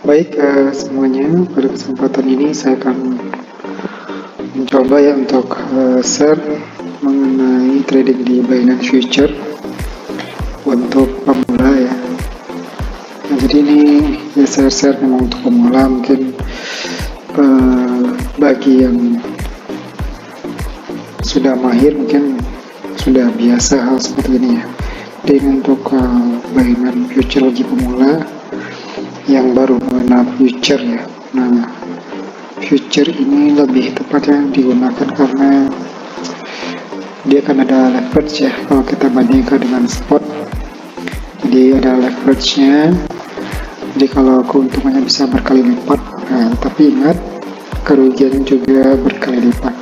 Baik, semuanya, pada kesempatan ini saya akan mencoba ya untuk share mengenai trading di Binance Future untuk pemula ya. Nah, jadi ini ya saya share memang untuk pemula, mungkin bagi yang sudah mahir mungkin sudah biasa hal seperti ini ya. Jadi untuk Binance Future bagi pemula yang baru mengenal future ya. Nah, future ini lebih tepatnya digunakan karena dia kan ada leverage ya kalau kita bandingkan dengan spot. Jadi ada leverage-nya, jadi kalau keuntungannya bisa berkali lipat. Nah, tapi ingat kerugian juga berkali lipat.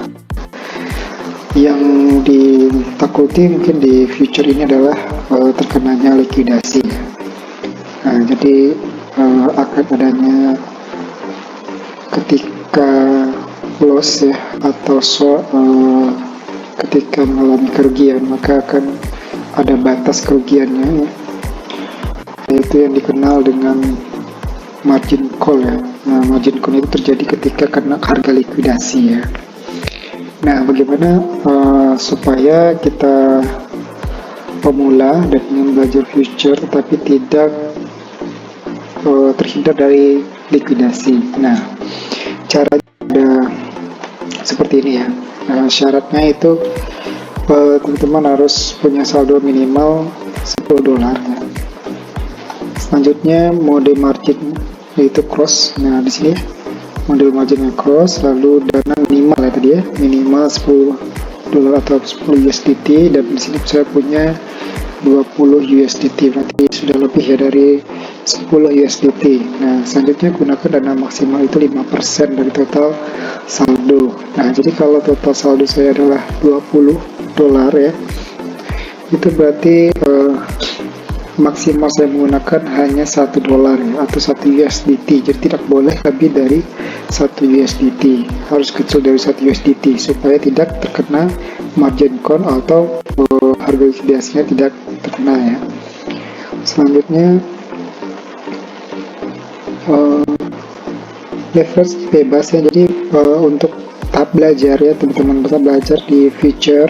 Yang ditakuti mungkin di future ini adalah terkenanya likuidasi. Nah, jadi akan adanya ketika loss ya atau ketika mengalami kerugian, maka akan ada batas kerugiannya ya, yaitu yang dikenal dengan margin call ya. Nah, margin call itu terjadi ketika kena harga likuidasi ya. Nah, bagaimana supaya kita pemula dan ingin belajar future tapi tidak terhindar dari likuidasi. Nah, caranya ada seperti ini ya. Nah, syaratnya itu teman-teman harus punya saldo minimal $10 ya. Selanjutnya mode margin yaitu cross. Nah, di sini model marginnya cross, lalu dana minimal ya tadi ya, minimal $10 atau 10 USDT, dan di sini saya punya 20 USDT, berarti sudah lebih ya dari 10 USDT. Nah, selanjutnya gunakan dana maksimal itu 5% dari total saldo. Nah, jadi kalau total saldo saya adalah $20 ya, itu berarti maksimal saya menggunakan hanya $1 ya, atau 1 USDT. Jadi tidak boleh lebih dari 1 USDT, harus kecil dari 1 USDT supaya tidak terkena margin call atau harga likuidasinya tidak terkena ya. Selanjutnya leverage bebas ya. Jadi untuk tahap belajar ya, teman-teman bisa belajar di future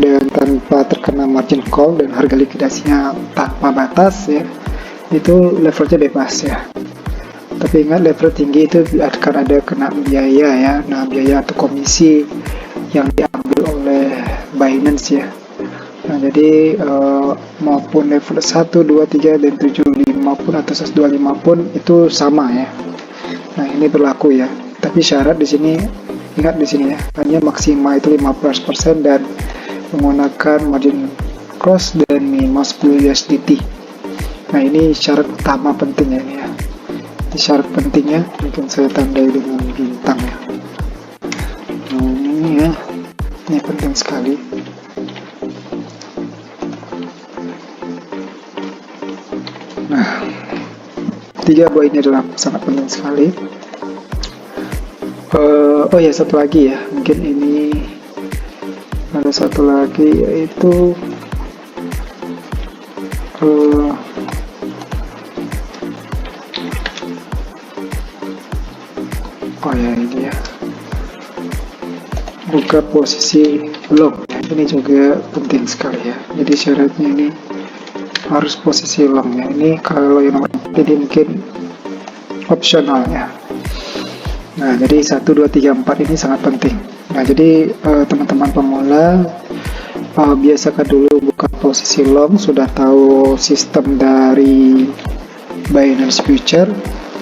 dan tanpa terkena margin call dan harga likuidasinya tanpa batas ya, itu leverage bebas ya. Tapi ingat, leverage tinggi itu akan ada kena biaya ya. Nah, biaya atau komisi yang diambil oleh Binance ya. Nah, jadi maupun level 1, 2, 3, dan 7, 5 pun atau 125 pun itu sama ya. Nah, ini berlaku ya. Tapi syarat di sini, ingat di sini ya, hanya maksimal itu 15% dan menggunakan margin cross dan minimal 10 USDT. Nah, ini syarat utama pentingnya ini ya. Ini syarat pentingnya, mungkin saya tandai dengan bintang ya. Nah, ini ya, ini penting sekali. Nah, 3 buah ini adalah sangat penting sekali. Oh ya, satu lagi ya, mungkin ini ada satu lagi, yaitu oh ya, ini ya, buka posisi long. Ini juga penting sekali ya. Jadi syaratnya ini harus posisi long ya. Ini kalau yang nomor jadi mungkin opsional ya. Nah, jadi 1, 2, 3, 4 ini sangat penting. Nah, jadi teman-teman pemula biasakan dulu buka posisi long. Sudah tahu sistem dari Binance Future,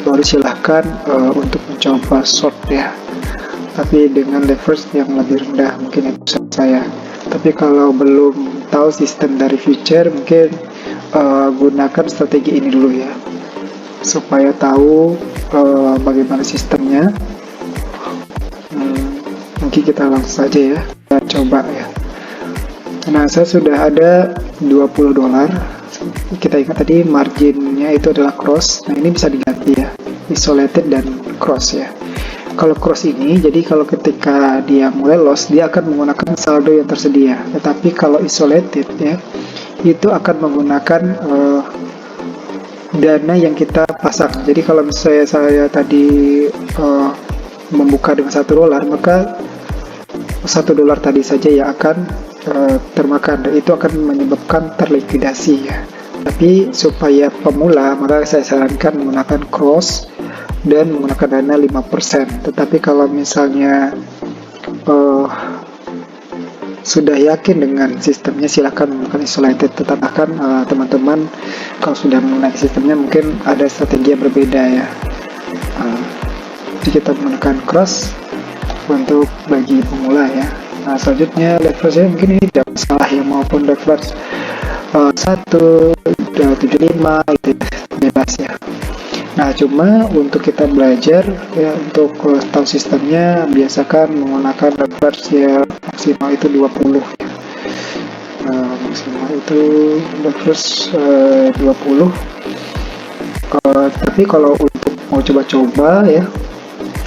baru silahkan untuk mencoba short ya, tapi dengan leverage yang lebih rendah, mungkin itu saya. Tapi kalau belum tahu sistem dari future, mungkin gunakan strategi ini dulu ya, supaya tahu bagaimana sistemnya. Mungkin kita langsung saja ya, kita coba ya. Nah, saya sudah ada $20. Kita ingat tadi marginnya itu adalah cross. Nah, ini bisa diganti ya, isolated dan cross ya. Kalau cross ini, jadi kalau ketika dia mulai loss, dia akan menggunakan saldo yang tersedia. Tetapi kalau isolated ya, itu akan menggunakan dana yang kita pasang. Jadi kalau misalnya saya tadi membuka dengan $1, maka $1 tadi saja yang akan termakan, dan itu akan menyebabkan terlikuidasi ya. Tapi supaya pemula, maka saya sarankan menggunakan cross dan menggunakan dana 5%. Tetapi kalau misalnya sudah yakin dengan sistemnya, silakan menggunakan isolated. Tetap akan teman-teman kalau sudah menggunakan sistemnya mungkin ada strategi yang berbeda ya. Jadi kita menggunakan cross untuk bagi pemula ya. Nah, selanjutnya leverage mungkin ini tidak masalah ya, maupun leverage 1.75 itu bebas ya. Nah, cuma untuk kita belajar ya, untuk tahu sistemnya, biasakan menggunakan leverage ya, maksimal itu 20 ya. Maksimal itu leverage 20. Tapi kalau untuk mau coba-coba ya,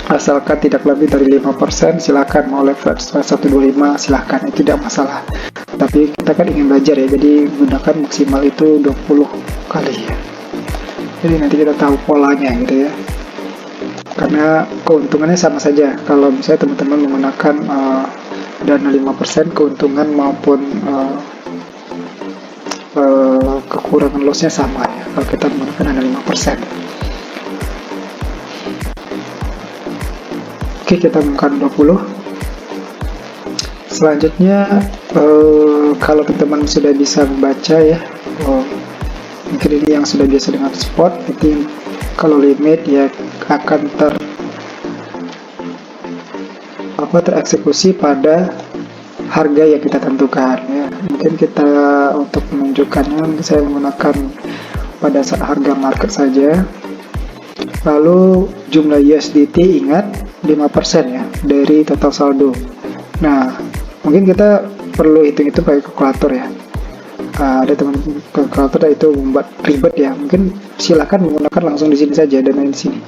asalkan tidak lebih dari 5%, silakan. Mau leverage 125 silakan, itu tidak masalah. Tapi kita kan ingin belajar ya, jadi gunakan maksimal itu 20 kali ya. Jadi nanti kita tahu polanya gitu ya. Karena keuntungannya sama saja. Kalau misalnya teman-teman menggunakan dana 5%, keuntungan maupun kekurangan lossnya sama ya, kalau kita menggunakan dana 5%. Oke, kita menggunakan 20. Selanjutnya kalau teman-teman sudah bisa membaca ya, mungkin ini yang sudah biasa dengan spot, itu kalau limit ya akan tereksekusi pada harga yang kita tentukan ya. Mungkin kita untuk menunjukkannya, saya menggunakan pada harga market saja. Lalu jumlah USDT ingat 5% ya dari total saldo. Nah, mungkin kita perlu hitung itu pakai kalkulator ya. Ada teman kalkulator itu membuat ribet ya. Mungkin silakan menggunakan langsung di sini saja, dan di sini.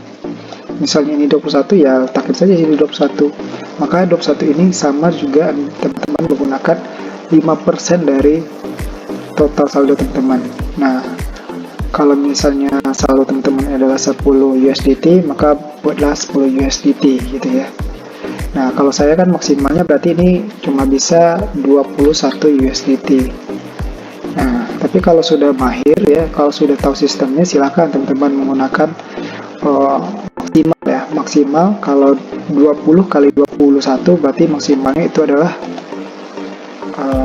Misalnya ini 21 ya, takin saja sini 21. Maka 21 ini sama juga teman-teman menggunakan 5% dari total saldo teman-teman. Nah, kalau misalnya saldo teman-teman adalah 10 USDT, maka buatlah 10 USDT gitu ya. Nah, kalau saya kan maksimalnya berarti ini cuma bisa 21 USDT. Nah, tapi kalau sudah mahir ya, kalau sudah tahu sistemnya, silakan teman-teman menggunakan maksimal ya. Maksimal kalau 20 kali 21 berarti maksimalnya itu adalah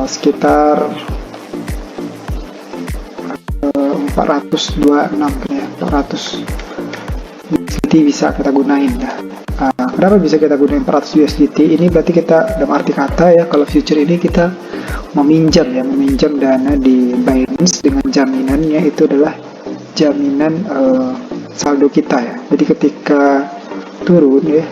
sekitar 426 ya, 400 USDT bisa kita gunain ya. Kenapa bisa kita gunain 400 USDT? Ini berarti kita, dalam arti kata ya, kalau future ini kita meminjam dana di Binance dengan jaminannya itu adalah jaminan saldo kita ya. Jadi ketika turun ya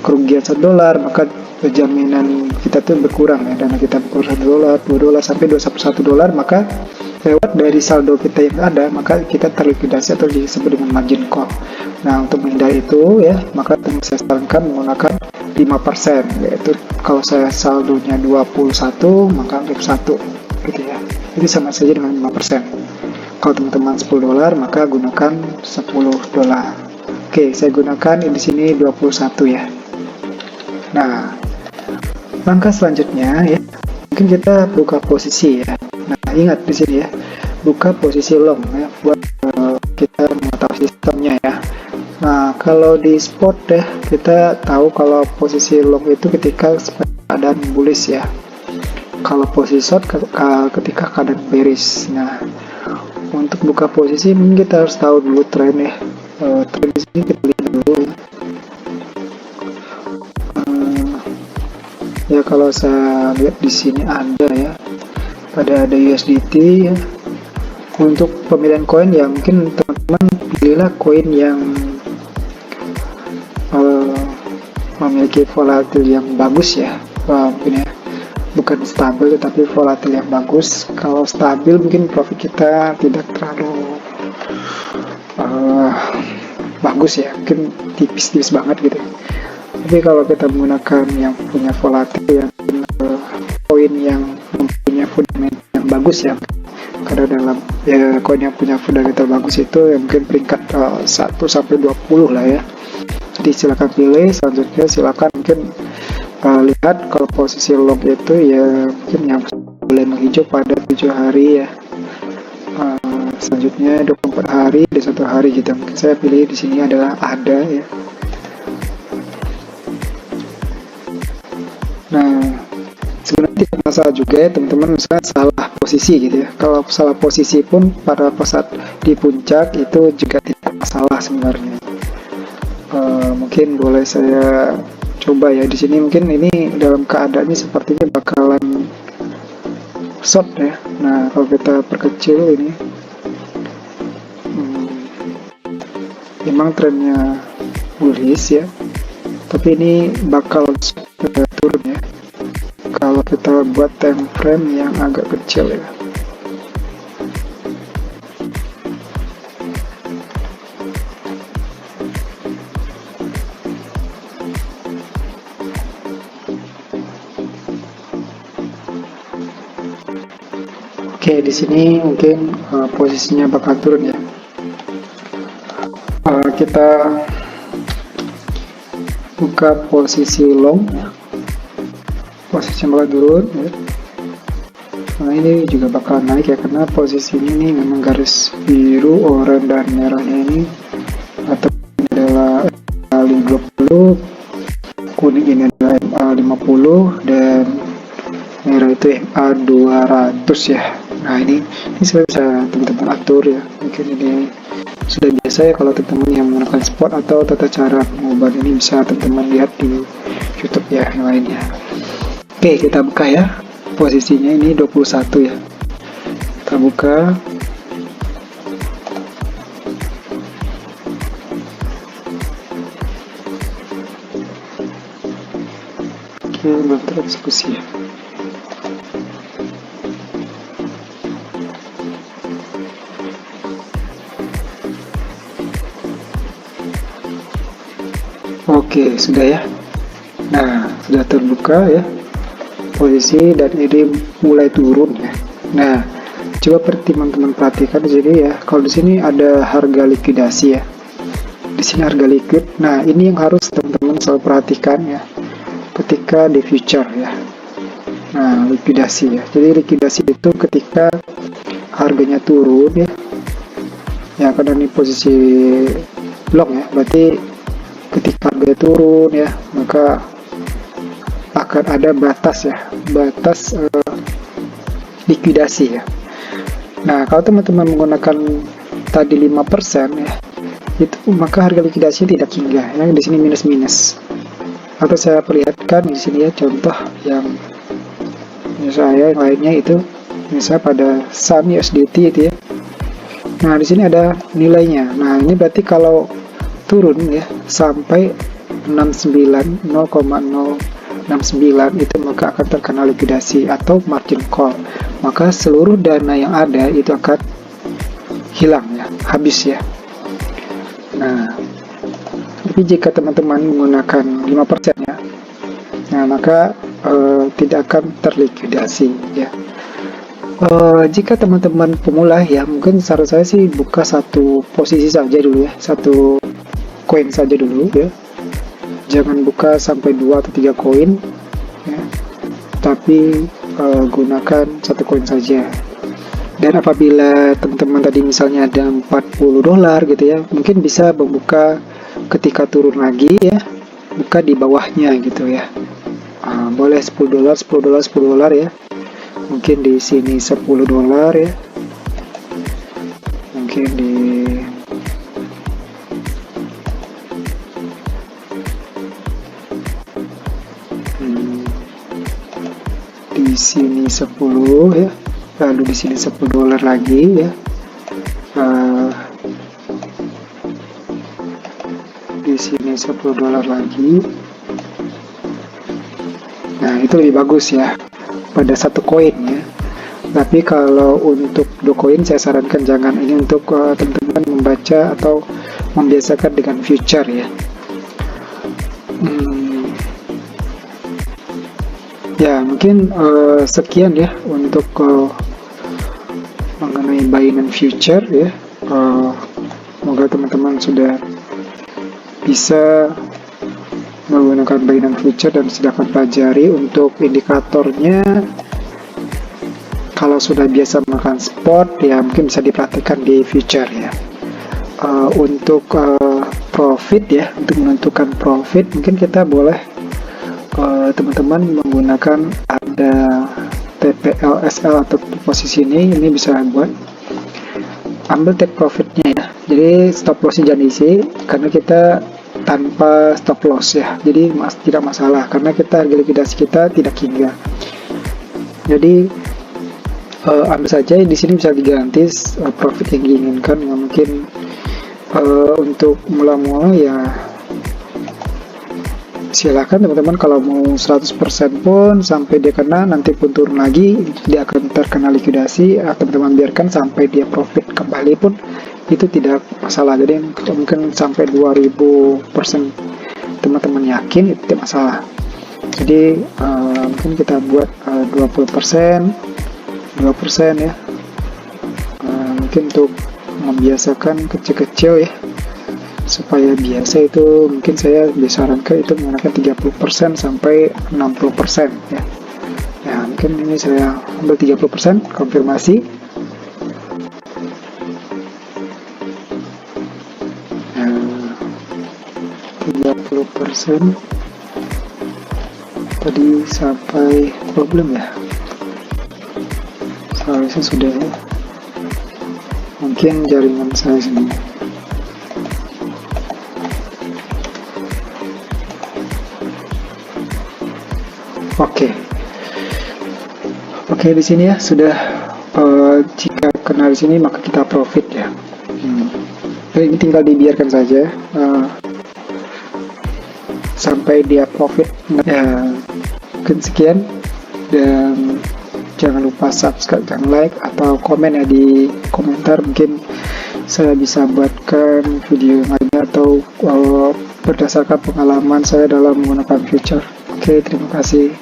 kerugian $1, maka jaminan kita tuh berkurang ya, dana kita berkurang $2 sampai $21, maka lewat dari saldo kita yang ada, maka kita terlikuidasi atau disebut dengan margin call. Nah, untuk menghindari itu ya, maka saya sarankan menggunakan 5%, yaitu kalau saya saldonya 21, maka ambil 1 gitu ya. Itu sama saja dengan 5%. Kalau teman-teman $10, maka gunakan $10. Oke, saya gunakan di sini 21 ya. Nah, langkah selanjutnya ya, mungkin kita buka posisi ya. Nah, ingat di sini ya, buka posisi long ya, buat kita mengetahui sistemnya ya. Nah, kalau di spot ya, kita tahu kalau posisi long itu ketika keadaan bullish ya. Kalau posisi short ketika keadaan bearish. Nah, untuk buka posisi mungkin kita harus tahu dulu tren ya. Tren di sini kita lihat dulu ya. Ya, kalau saya lihat di sini ada ya, ada USDT ya. Untuk pemilihan koin ya, mungkin teman-teman pilihlah koin yang memiliki volatil yang bagus ya, mungkin ya, bukan stabil tetapi volatil yang bagus. Kalau stabil mungkin profit kita tidak terlalu bagus ya, mungkin tipis-tipis banget gitu. Tapi kalau kita menggunakan yang punya volatil, yang koin yang mempunyai fundamental yang bagus ya, karena dalam ya koin yang punya fundamental bagus itu ya mungkin peringkat 1 sampai 20 lah ya. Jadi silakan pilih. Selanjutnya silakan mungkin lihat kalau posisi long itu ya mungkin yang boleh menghijau pada 7 hari ya. Selanjutnya 24 hari dan 1 hari gitu. Mungkin saya pilih di sini adalah ada ya. Nah, sebenarnya tidak masalah juga ya teman-teman, misalnya salah posisi gitu ya. Kalau salah posisi pun pada saat di puncak itu juga tidak masalah sebenarnya. Mungkin boleh saya coba ya di sini. Mungkin ini dalam keadaannya sepertinya bakalan short ya. Nah, kalau kita perkecil ini memang trennya bullish ya, tapi ini bakal turun ya kalau kita buat time frame yang agak kecil ya. Oke, di sini mungkin posisinya bakal turun ya. Kita buka posisi long ya. Posisinya bakal turun ya. Nah, ini juga bakal naik ya, karena posisi ini memang garis biru, oranye dan merahnya ini atau ini adalah MA50, kuning ini adalah MA50 dan merah itu MA200 ya. Nah, ini saya bisa teman-teman atur ya. Mungkin ini sudah biasa ya kalau teman-teman yang menggunakan spot atau tata cara pengubah ini, bisa teman-teman lihat di YouTube ya yang lainnya. Oke, kita buka ya. Posisinya ini 21 ya. Kita buka. Oke, belum tereksekusi ya. Oke, sudah ya. Nah, sudah terbuka ya posisi dan ini mulai turun ya. Nah, coba teman-teman perhatikan di sini ya. Kalau di sini ada harga likuidasi ya. Di sini harga liquid. Nah, ini yang harus teman-teman selalu perhatikan ya ketika di future ya. Nah, likuidasi ya. Jadi likuidasi itu ketika harganya turun ya. Ya, karena ini posisi long ya. Berarti ketika harga turun ya, maka akan ada batas ya, batas likuidasi ya. Nah, kalau teman-teman menggunakan tadi 5% ya, itu maka harga likuidasinya tidak hingga ya, di sini minus-minus. Atau saya perlihatkan di sini ya contoh yang misalnya yang lainnya itu, misalnya pada saham USDT itu ya. Nah, di sini ada nilainya. Nah, ini berarti kalau turun ya sampai 0,069 itu maka akan terkena likuidasi atau margin call, maka seluruh dana yang ada itu akan hilang ya, habis ya. Nah, tapi jika teman-teman menggunakan 5% ya, nah maka tidak akan terlikuidasi ya. Jika teman-teman pemula ya, mungkin saran saya sih buka satu posisi saja dulu ya, satu koin saja dulu ya, jangan buka sampai 2 atau 3 koin ya, tapi gunakan satu koin saja. Dan apabila teman-teman tadi misalnya ada $40 gitu ya, mungkin bisa membuka ketika turun lagi ya, buka di bawahnya gitu ya. Boleh $10 ya, mungkin di sini $10 ya, mungkin di sini 10 ya, lalu di sini $10 lagi ya, di sini $10 lagi. Nah, itu lebih bagus ya pada satu koin ya. Tapi kalau untuk 2 koin saya sarankan jangan, ini untuk teman-teman membaca atau membiasakan dengan future ya. Ya, mungkin sekian ya untuk mengenai Binance Future ya. Semoga teman-teman sudah bisa menggunakan Binance Future dan sudah akan pelajari. Untuk indikatornya, kalau sudah biasa menggunakan spot ya mungkin bisa diperhatikan di future ya. Untuk profit ya, untuk menentukan profit mungkin kita boleh teman-teman menggunakan ada TPLSL atau posisi ini bisa buat ambil take profitnya ya. Jadi stop lossnya jangan diisi karena kita tanpa stop loss ya, jadi tidak masalah karena kita harga likuidasi kita tidak hingga. Jadi ambil saja di sini bisa digaranti profit yang diinginkan. Nggak mungkin untuk mula-mula ya silakan teman-teman, kalau mau 100% pun sampai dia kena nanti pun turun lagi dia akan terkena likuidasi, atau teman-teman biarkan sampai dia profit kembali pun itu tidak masalah. Jadi mungkin sampai 2000% teman-teman yakin itu tidak masalah. Jadi mungkin kita buat 20% ya, mungkin untuk membiasakan kecil-kecil ya, supaya biasa itu mungkin saya disarankan itu menggunakan 30% sampai 60% ya. Ya mungkin ini saya ambil 30% konfirmasi. Nah, 30% tadi sampai problem ya, seharusnya sudah ya. Mungkin jaringan saya sini. Oke, di sini ya sudah. Jika kena di sini maka kita profit ya. Ini tinggal dibiarkan saja sampai dia profit ya. Mungkin sekian, dan jangan lupa subscribe dan like atau komen ya di komentar, mungkin saya bisa buatkan video yang lainnya atau berdasarkan pengalaman saya dalam menggunakan future. Oke, terima kasih.